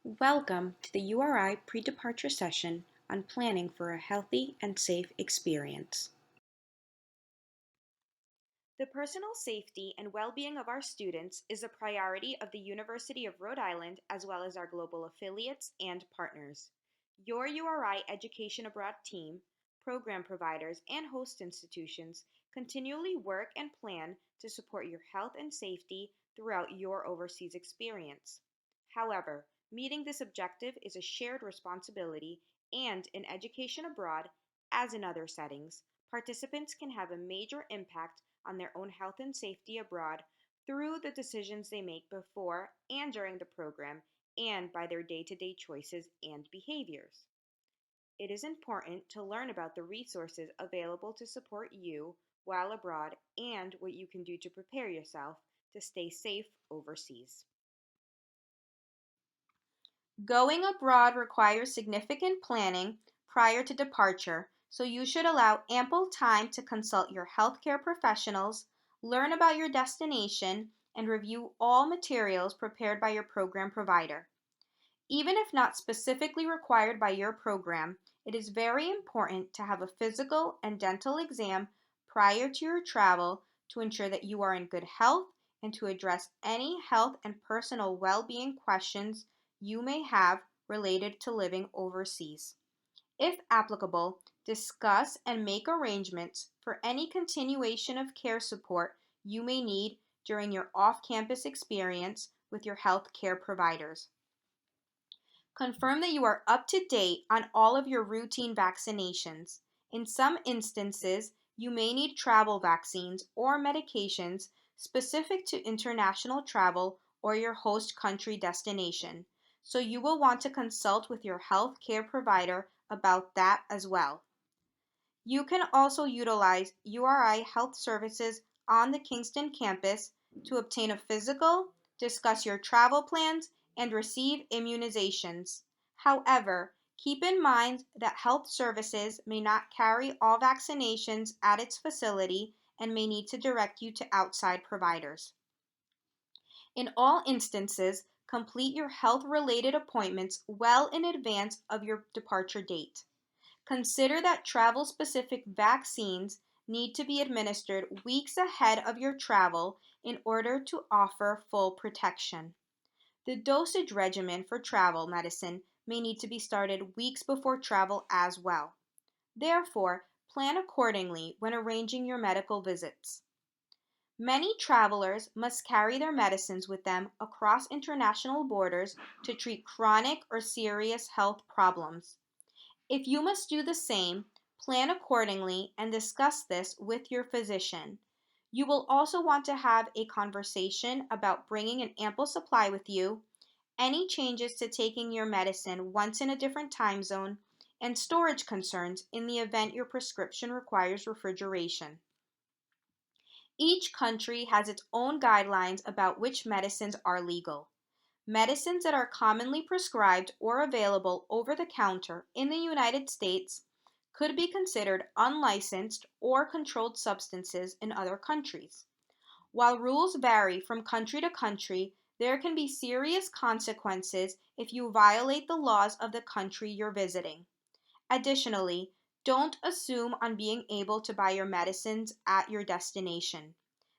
Welcome to the URI pre-departure session on planning for a healthy and safe experience. The personal safety and well-being of our students is a priority of the University of Rhode Island as well as our global affiliates and partners. Your URI Education Abroad team, program providers, and host institutions continually work and plan to support your health and safety throughout your overseas experience. However, meeting this objective is a shared responsibility, and in education abroad, as in other settings, participants can have a major impact on their own health and safety abroad through the decisions they make before and during the program and by their day-to-day choices and behaviors. It is important to learn about the resources available to support you while abroad and what you can do to prepare yourself to stay safe overseas. Going abroad requires significant planning prior to departure, so you should allow ample time to consult your healthcare professionals, learn about your destination, and review all materials prepared by your program provider. Even if not specifically required by your program, it is very important to have a physical and dental exam prior to your travel to ensure that you are in good health and to address any health and personal well-being questions you may have related to living overseas. If applicable, discuss and make arrangements for any continuation of care support you may need during your off-campus experience with your health care providers. Confirm that you are up to date on all of your routine vaccinations. In some instances, you may need travel vaccines or medications specific to international travel or your host country destination, so you will want to consult with your health care provider about that as well. You can also utilize URI Health Services on the Kingston campus to obtain a physical, discuss your travel plans, and receive immunizations. However, keep in mind that health services may not carry all vaccinations at its facility and may need to direct you to outside providers. In all instances, complete your health-related appointments well in advance of your departure date. Consider that travel-specific vaccines need to be administered weeks ahead of your travel in order to offer full protection. The dosage regimen for travel medicine may need to be started weeks before travel as well. Therefore, plan accordingly when arranging your medical visits. Many travelers must carry their medicines with them across international borders to treat chronic or serious health problems. If you must do the same, plan accordingly and discuss this with your physician. You will also want to have a conversation about bringing an ample supply with you, any changes to taking your medicine once in a different time zone, and storage concerns in the event your prescription requires refrigeration. Each country has its own guidelines about which medicines are legal. Medicines that are commonly prescribed or available over the counter in the United States could be considered unlicensed or controlled substances in other countries. While rules vary from country to country, there can be serious consequences if you violate the laws of the country you're visiting. Additionally, don't assume on being able to buy your medicines at your destination.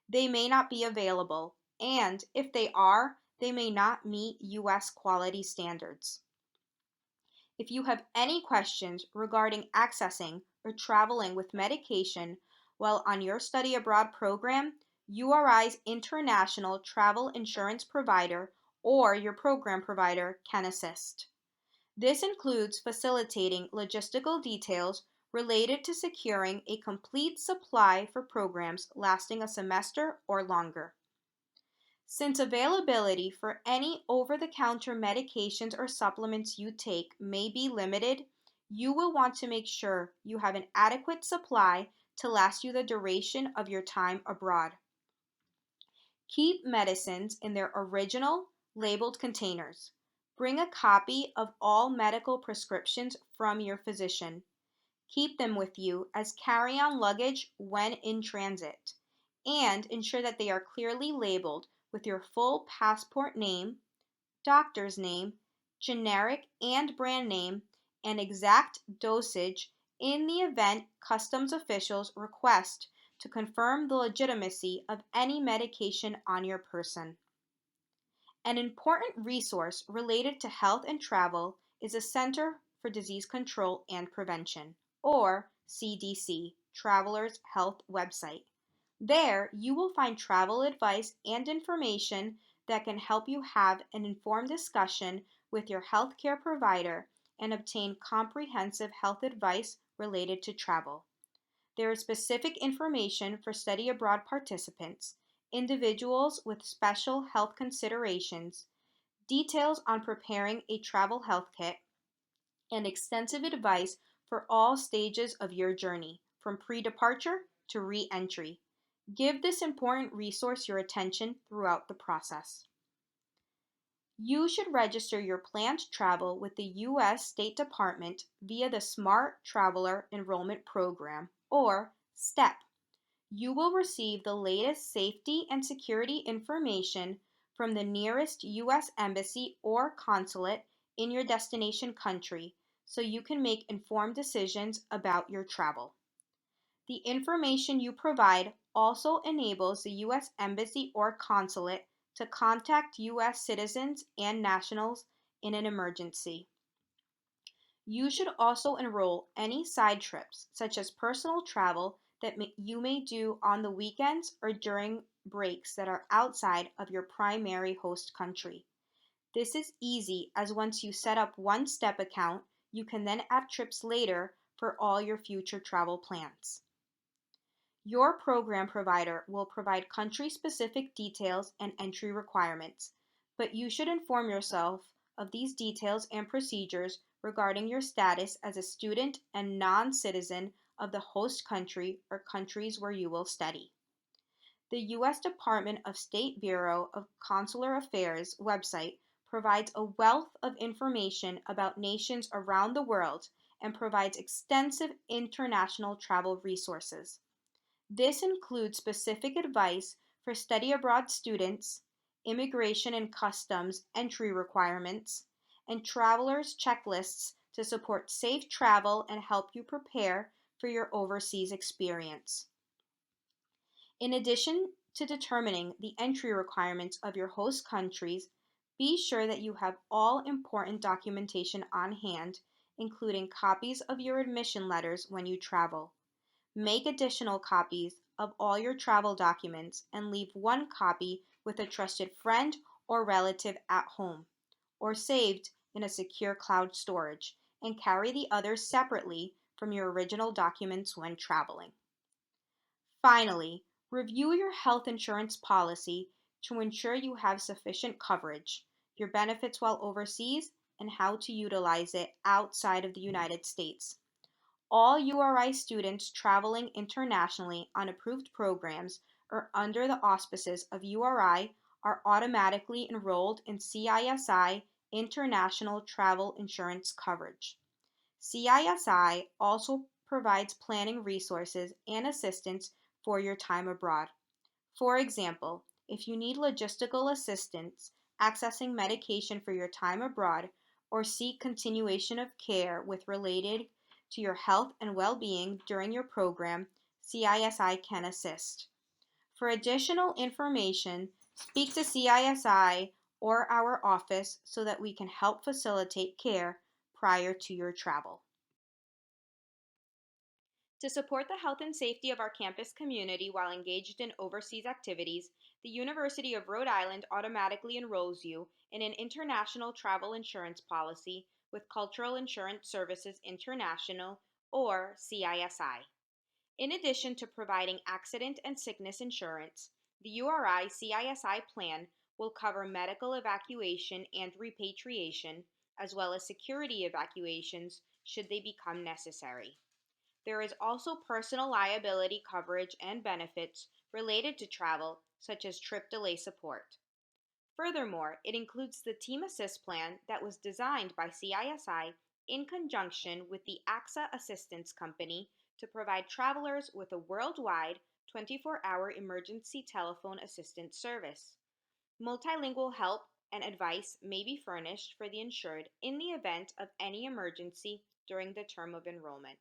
They may not be available, and if they are, they may not meet U.S. quality standards. If you have any questions regarding accessing or traveling with medication while on your study abroad program, URI's international travel insurance provider or your program provider can assist. This includes facilitating logistical details related to securing a complete supply for programs lasting a semester or longer. Since availability for any over-the-counter medications or supplements you take may be limited, you will want to make sure you have an adequate supply to last you the duration of your time abroad. Keep medicines in their original, labeled containers. Bring a copy of all medical prescriptions from your physician. Keep them with you as carry-on luggage when in transit, and ensure that they are clearly labeled with your full passport name, doctor's name, generic and brand name, and exact dosage in the event customs officials request to confirm the legitimacy of any medication on your person. An important resource related to health and travel is the Center for Disease Control and Prevention, or CDC, Travelers Health website. There, you will find travel advice and information that can help you have an informed discussion with your healthcare provider and obtain comprehensive health advice related to travel. There is specific information for study abroad participants, individuals with special health considerations, details on preparing a travel health kit, and extensive advice for all stages of your journey, from pre departure to re entry. Give this important resource your attention throughout the process. You should register your planned travel with the U.S. State Department via the Smart Traveler Enrollment Program, or STEP. You will receive the latest safety and security information from the nearest U.S. Embassy or consulate in your destination country so you can make informed decisions about your travel. The information you provide also enables the U.S. Embassy or consulate to contact U.S. citizens and nationals in an emergency. You should also enroll any side trips, such as personal travel that you may do on the weekends or during breaks that are outside of your primary host country. This is easy as once you set up one STEP account, you can then add trips later for all your future travel plans. Your program provider will provide country-specific details and entry requirements, but you should inform yourself of these details and procedures regarding your status as a student and non-citizen of the host country or countries where you will study. The U.S. Department of State Bureau of Consular Affairs website provides a wealth of information about nations around the world and provides extensive international travel resources. This includes specific advice for study abroad students, immigration and customs entry requirements, and travelers' checklists to support safe travel and help you prepare for your overseas experience. In addition to determining the entry requirements of your host countries, be sure that you have all important documentation on hand, including copies of your admission letters when you travel. Make additional copies of all your travel documents and leave one copy with a trusted friend or relative at home, or saved in a secure cloud storage, and carry the others separately from your original documents when traveling. Finally, review your health insurance policy to ensure you have sufficient coverage, your benefits while overseas, and how to utilize it outside of the United States. All URI students traveling internationally on approved programs or under the auspices of URI are automatically enrolled in CISI International Travel Insurance Coverage. CISI also provides planning resources and assistance for your time abroad. For example, if you need logistical assistance accessing medication for your time abroad or seek continuation of care with related to your health and well-being during your program, CISI can assist. For additional information, speak to CISI or our office so that we can help facilitate care prior to your travel. To support the health and safety of our campus community while engaged in overseas activities, the University of Rhode Island automatically enrolls you in an international travel insurance policy with Cultural Insurance Services International, or CISI. In addition to providing accident and sickness insurance, the URI CISI plan will cover medical evacuation and repatriation, as well as security evacuations should they become necessary. There is also personal liability coverage and benefits related to travel, such as trip delay support. Furthermore, it includes the Team Assist plan that was designed by CISI in conjunction with the AXA Assistance Company to provide travelers with a worldwide 24-hour emergency telephone assistance service. Multilingual help and advice may be furnished for the insured in the event of any emergency during the term of enrollment.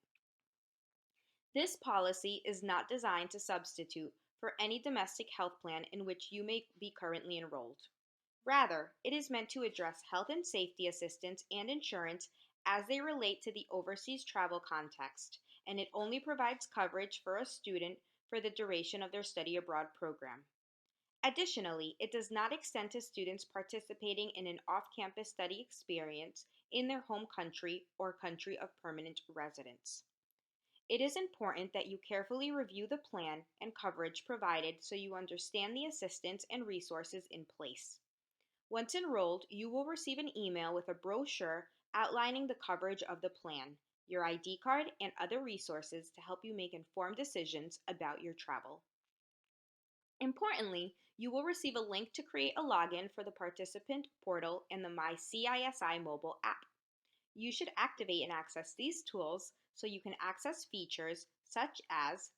This policy is not designed to substitute for any domestic health plan in which you may be currently enrolled. Rather, it is meant to address health and safety assistance and insurance as they relate to the overseas travel context, and it only provides coverage for a student for the duration of their study abroad program. Additionally, it does not extend to students participating in an off campus study experience in their home country or country of permanent residence. It is important that you carefully review the plan and coverage provided so you understand the assistance and resources in place. Once enrolled, you will receive an email with a brochure outlining the coverage of the plan, your ID card, and other resources to help you make informed decisions about your travel. Importantly, you will receive a link to create a login for the participant portal and the MyCISI mobile app. You should activate and access these tools so you can access features such as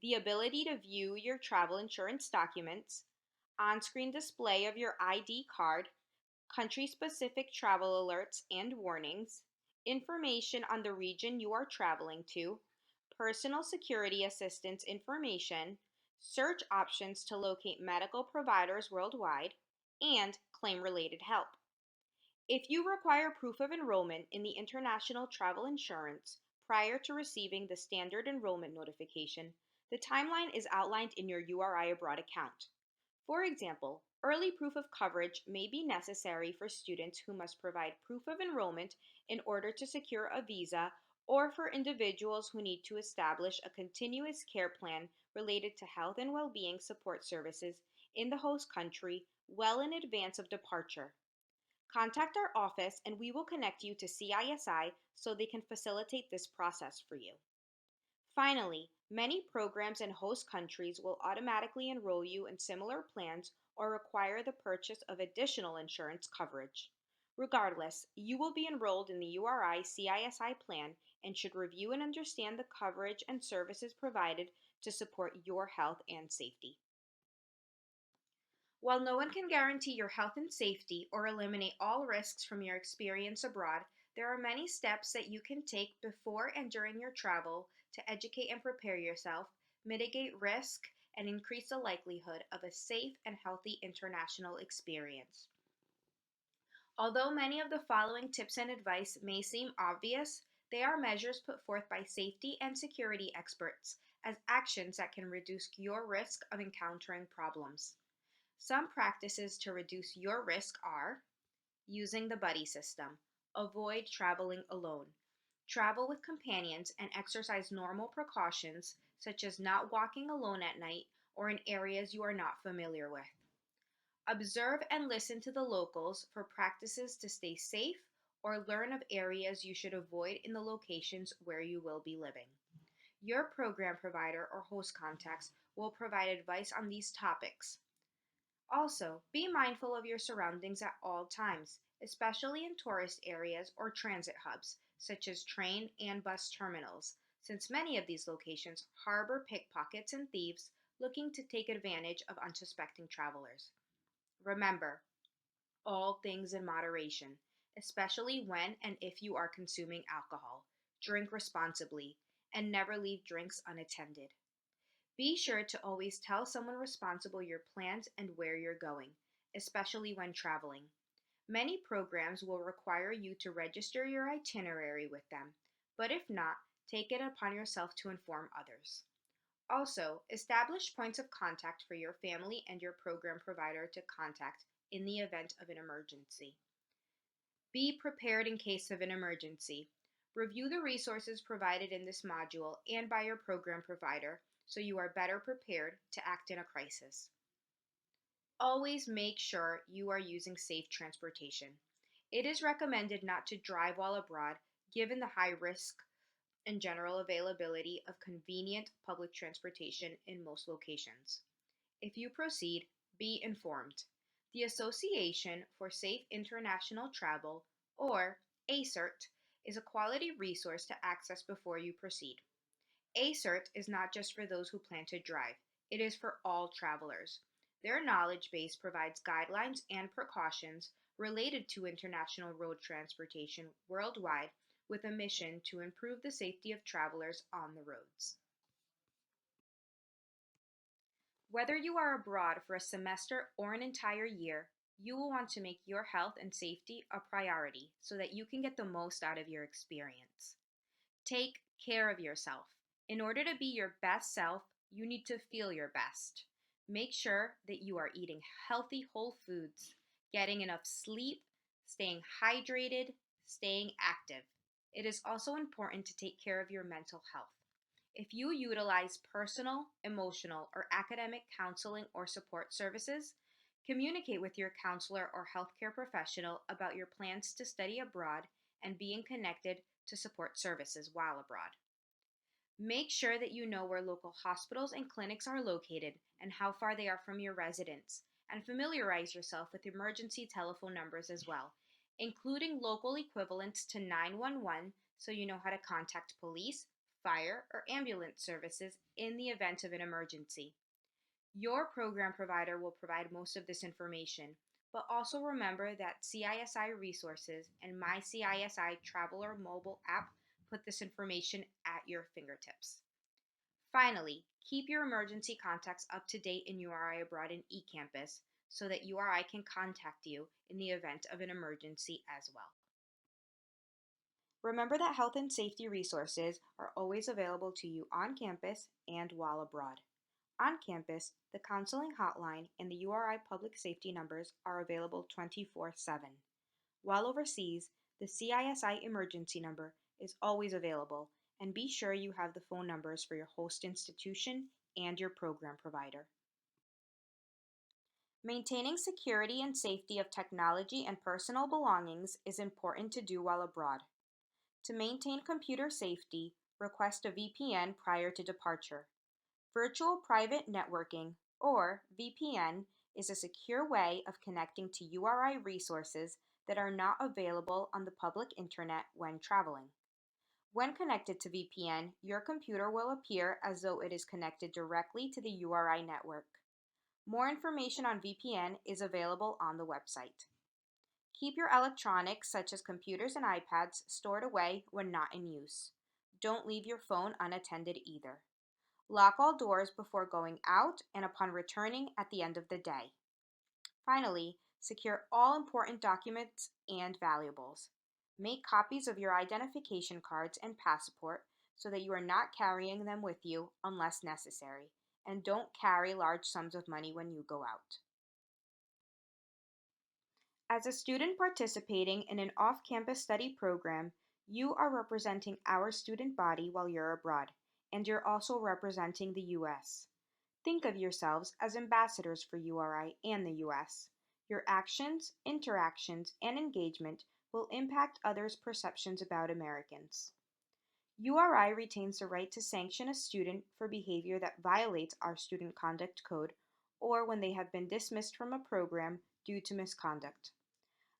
the ability to view your travel insurance documents, on-screen display of your ID card, country-specific travel alerts and warnings, information on the region you are traveling to, personal security assistance information, search options to locate medical providers worldwide, and claim-related help. If you require proof of enrollment in the international travel insurance prior to receiving the standard enrollment notification, the timeline is outlined in your URI Abroad account. For example, early proof of coverage may be necessary for students who must provide proof of enrollment in order to secure a visa, or for individuals who need to establish a continuous care plan related to health and well-being support services in the host country well in advance of departure. Contact our office and we will connect you to CISI so they can facilitate this process for you. Finally, many programs in host countries will automatically enroll you in similar plans or require the purchase of additional insurance coverage. Regardless, you will be enrolled in the URI CISI plan and should review and understand the coverage and services provided to support your health and safety. While no one can guarantee your health and safety or eliminate all risks from your experience abroad, there are many steps that you can take before and during your travel to educate and prepare yourself, mitigate risk, and increase the likelihood of a safe and healthy international experience. Although many of the following tips and advice may seem obvious, they are measures put forth by safety and security experts as actions that can reduce your risk of encountering problems. Some practices to reduce your risk are using the buddy system. Avoid traveling alone. Travel with companions and exercise normal precautions such as not walking alone at night or in areas you are not familiar with. Observe and listen to the locals for practices to stay safe or learn of areas you should avoid in the locations where you will be living. Your program provider or host contacts will provide advice on these topics. Also, be mindful of your surroundings at all times, especially in tourist areas or transit hubs, such as train and bus terminals, since many of these locations harbor pickpockets and thieves looking to take advantage of unsuspecting travelers. Remember, all things in moderation, especially when and if you are consuming alcohol. Drink responsibly and never leave drinks unattended. Be sure to always tell someone responsible your plans and where you're going, especially when traveling. Many programs will require you to register your itinerary with them, but if not, take it upon yourself to inform others. Also, establish points of contact for your family and your program provider to contact in the event of an emergency. Be prepared in case of an emergency. Review the resources provided in this module and by your program provider so you are better prepared to act in a crisis. Always make sure you are using safe transportation. It is recommended not to drive while abroad given the high risk and general availability of convenient public transportation in most locations. If you proceed, be informed. The Association for Safe International Travel, or ACERT, is a quality resource to access before you proceed. ACERT is not just for those who plan to drive, it is for all travelers. Their knowledge base provides guidelines and precautions related to international road transportation worldwide with a mission to improve the safety of travelers on the roads. Whether you are abroad for a semester or an entire year, you will want to make your health and safety a priority so that you can get the most out of your experience. Take care of yourself. In order to be your best self, you need to feel your best. Make sure that you are eating healthy whole foods, getting enough sleep, staying hydrated, staying active. It is also important to take care of your mental health. If you utilize personal, emotional, or academic counseling or support services, communicate with your counselor or healthcare professional about your plans to study abroad and being connected to support services while abroad. Make sure that you know where local hospitals and clinics are located and how far they are from your residence, and familiarize yourself with emergency telephone numbers as well, including local equivalents to 911 so you know how to contact police, fire, or ambulance services in the event of an emergency. Your program provider will provide most of this information, but also remember that CISI resources and My CISI Traveler mobile app put this information at your fingertips. Finally, keep your emergency contacts up to date in URI Abroad and eCampus so that URI can contact you in the event of an emergency as well. Remember that health and safety resources are always available to you on campus and while abroad. On campus, the counseling hotline and the URI public safety numbers are available 24/7. While overseas, the CISI emergency number is always available, and be sure you have the phone numbers for your host institution and your program provider. Maintaining security and safety of technology and personal belongings is important to do while abroad. To maintain computer safety, request a VPN prior to departure. Virtual Private Networking, or VPN, is a secure way of connecting to URI resources that are not available on the public internet when traveling. When connected to VPN, your computer will appear as though it is connected directly to the URI network. More information on VPN is available on the website. Keep your electronics, such as computers and iPads, stored away when not in use. Don't leave your phone unattended either. Lock all doors before going out and upon returning at the end of the day. Finally, secure all important documents and valuables. Make copies of your identification cards and passport so that you are not carrying them with you unless necessary, and don't carry large sums of money when you go out. As a student participating in an off-campus study program, you are representing our student body while you're abroad, and you're also representing the U.S. Think of yourselves as ambassadors for URI and the U.S. Your actions, interactions, and engagement will impact others' perceptions about Americans. URI retains the right to sanction a student for behavior that violates our Student Conduct Code or when they have been dismissed from a program due to misconduct.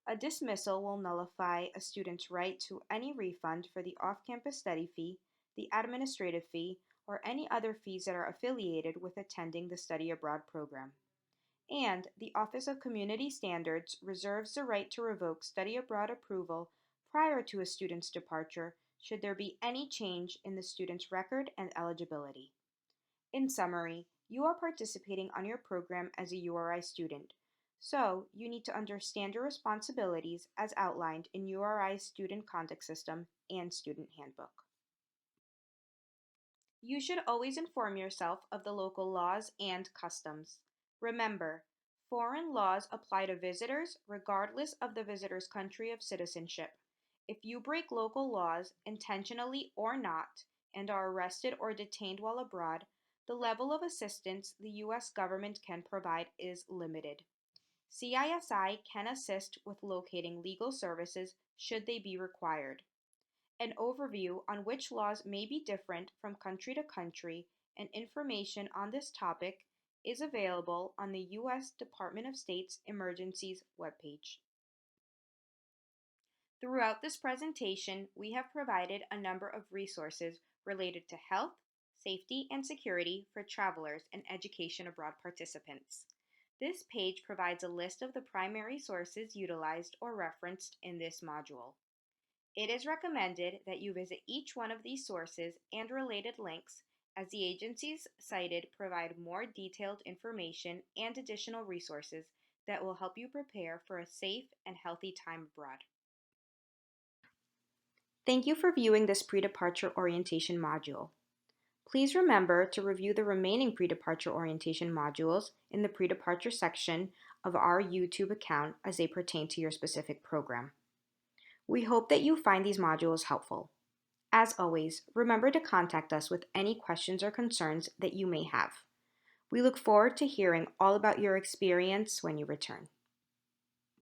A dismissal will nullify a student's right to any refund for the off-campus study fee, the administrative fee, or any other fees that are affiliated with attending the study abroad program. And the Office of Community Standards reserves the right to revoke study abroad approval prior to a student's departure should there be any change in the student's record and eligibility. In summary, you are participating on your program as a URI student, so you need to understand your responsibilities as outlined in URI's Student Conduct System and Student Handbook. You should always inform yourself of the local laws and customs. Remember, foreign laws apply to visitors regardless of the visitor's country of citizenship. If you break local laws, intentionally or not, and are arrested or detained while abroad, the level of assistance the U.S. government can provide is limited. CISI can assist with locating legal services should they be required. An overview on which laws may be different from country to country and information on this topic is available on the U.S. Department of State's Emergencies webpage. Throughout this presentation, we have provided a number of resources related to health, safety, and security for travelers and education abroad participants. This page provides a list of the primary sources utilized or referenced in this module. It is recommended that you visit each one of these sources and related links, as the agencies cited provide more detailed information and additional resources that will help you prepare for a safe and healthy time abroad. Thank you for viewing this pre-departure orientation module. Please remember to review the remaining pre-departure orientation modules in the pre-departure section of our YouTube account as they pertain to your specific program. We hope that you find these modules helpful. As always, remember to contact us with any questions or concerns that you may have. We look forward to hearing all about your experience when you return.